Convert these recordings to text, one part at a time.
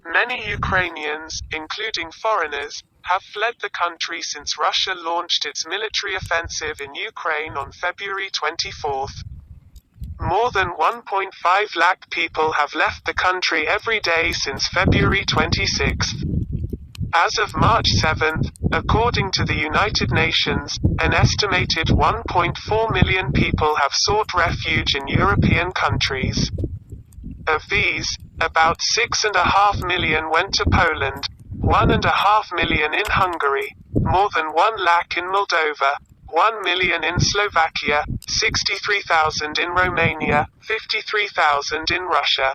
Many Ukrainians, including foreigners, have fled the country since Russia launched its military offensive in Ukraine on February 24. More than 1.5 lakh people have left the country every day since February 26. As of March 7, according to the United Nations, an estimated 1.4 million people have sought refuge in European countries. Of these, about 6.5 million went to Poland, 1.5 million in Hungary, more than 1 lakh in Moldova, 1 million in Slovakia, 63,000 in Romania, 53,000 in Russia.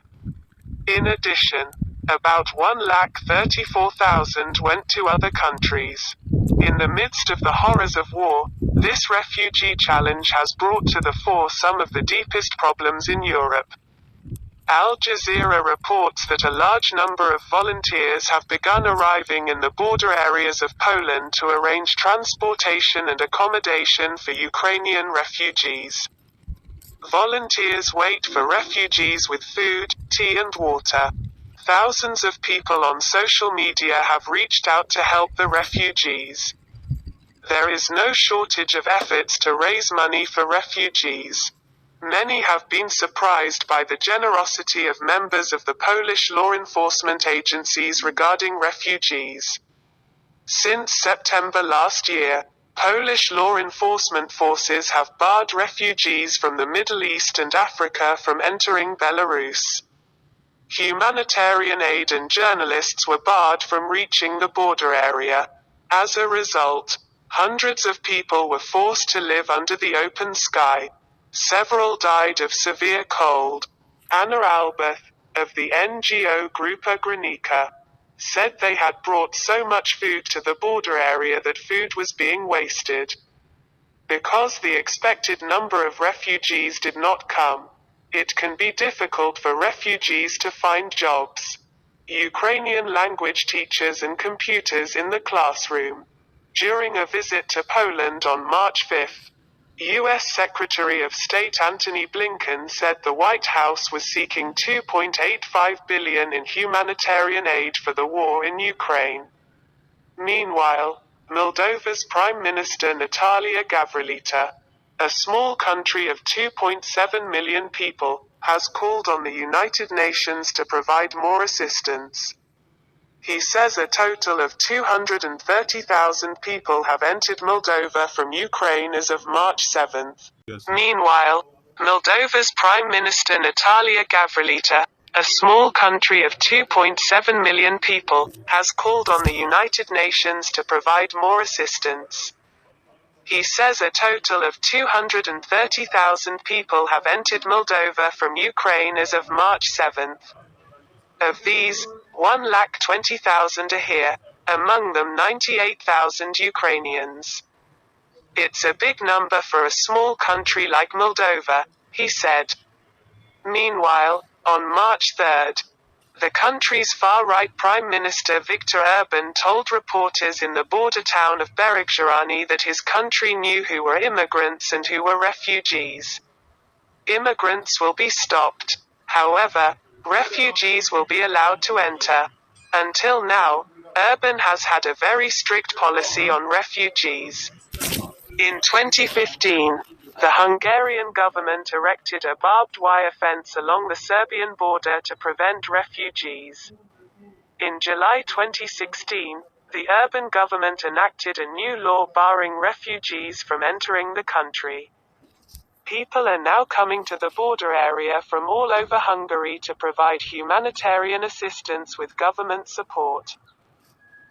In addition, about 1,34,000 went to other countries. In the midst of the horrors of war, this refugee challenge has brought to the fore some of the deepest problems in Europe. Al Jazeera reports that a large number of volunteers have begun arriving in the border areas of Poland to arrange transportation and accommodation for Ukrainian refugees. Volunteers wait for refugees with food, tea and water. Thousands of people on social media have reached out to help the refugees. There is no shortage of efforts to raise money for refugees. Many have been surprised by the generosity of members of the Polish law enforcement agencies regarding refugees. Since September last year, Polish law enforcement forces have barred refugees from the Middle East and Africa from entering Belarus. Humanitarian aid and journalists were barred from reaching the border area. As a result, hundreds of people were forced to live under the open sky. Several died of severe cold. Anna Albert, of the NGO Grupa Granica, said they had brought so much food to the border area that food was being wasted. Because the expected number of refugees did not come, it can be difficult for refugees to find jobs. Ukrainian language teachers and computers in the classroom. During a visit to Poland on March 5, U.S. Secretary of State Antony Blinken said the White House was seeking $2.85 billion in humanitarian aid for the war in Ukraine. Meanwhile, Moldova's Prime Minister Natalia Gavrilita, a small country of 2.7 million people, has called on the United Nations to provide more assistance. He says a total of 230,000 people have entered Moldova from Ukraine as of March 7. Yes. Meanwhile, Moldova's Prime Minister Natalia Gavrilita, a small country of 2.7 million people, has called on the United Nations to provide more assistance. He says a total of 230,000 people have entered Moldova from Ukraine as of March 7. Of these, 120,000 are here, among them 98,000 Ukrainians. It's a big number for a small country like Moldova, he said. Meanwhile, on March 3, the country's far-right Prime Minister Viktor Orban told reporters in the border town of Beregzsarani that his country knew who were immigrants and who were refugees. Immigrants will be stopped. However, refugees will be allowed to enter. Until now, Orban has had a very strict policy on refugees. In 2015, the Hungarian government erected a barbed wire fence along the Serbian border to prevent refugees. In July 2016, the Orban government enacted a new law barring refugees from entering the country. People are now coming to the border area from all over Hungary to provide humanitarian assistance with government support.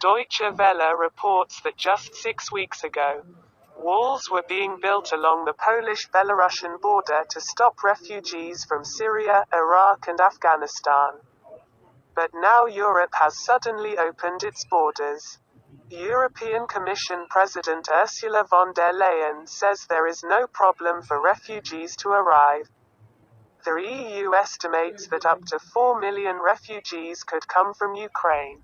Deutsche Welle reports that just 6 weeks ago, walls were being built along the Polish-Belarusian border to stop refugees from Syria, Iraq and Afghanistan. But now Europe has suddenly opened its borders. European Commission President Ursula von der Leyen says there is no problem for refugees to arrive. The EU estimates that up to 4 million refugees could come from Ukraine.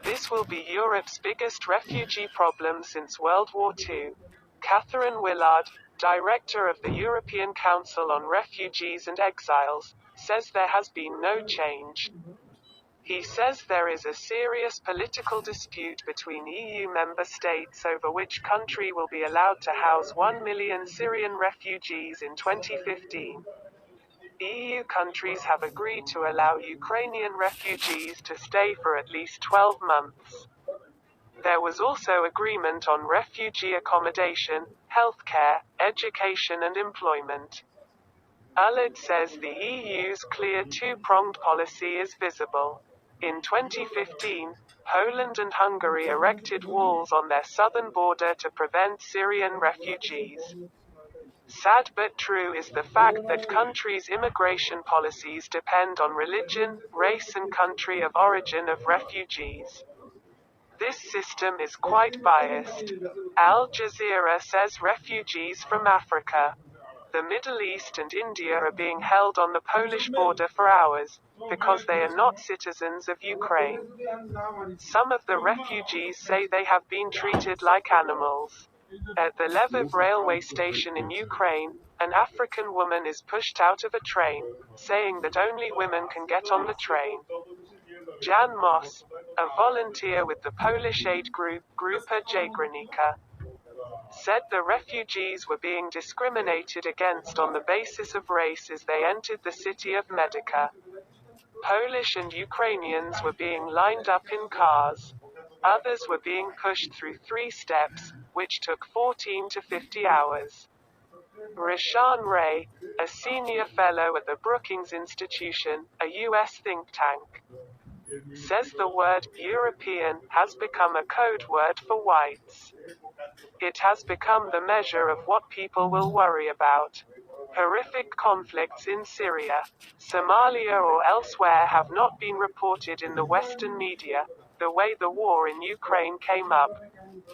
This will be Europe's biggest refugee problem since World War II. Catherine Willard, director of the European Council on Refugees and Exiles, says there has been no change. He says there is a serious political dispute between EU member states over which country will be allowed to house 1 million Syrian refugees in 2015. EU countries have agreed to allow Ukrainian refugees to stay for at least 12 months. There was also agreement on refugee accommodation, healthcare, education and employment. Ullard says the EU's clear two-pronged policy is visible. In 2015, Poland and Hungary erected walls on their southern border to prevent Syrian refugees. Sad but true is the fact that countries' immigration policies depend on religion, race and country of origin of refugees. This system is quite biased. Al Jazeera says refugees from Africa, the Middle East and India are being held on the Polish border for hours, because they are not citizens of Ukraine. Some of the refugees say they have been treated like animals. At the Lviv railway station in Ukraine, an African woman is pushed out of a train, saying that only women can get on the train. Jan Moss, a volunteer with the Polish aid group Grupa Jagranika, said the refugees were being discriminated against on the basis of race as they entered the city of Medica. Polish and Ukrainians were being lined up in cars. Others were being pushed through 3 steps, which took 14 to 50 hours. Rishan Ray, a senior fellow at the Brookings Institution, a U.S. think tank, says the word European has become a code word for whites. It has become the measure of what people will worry about. Horrific conflicts in Syria, Somalia or elsewhere have not been reported in the Western media, the way the war in Ukraine came up.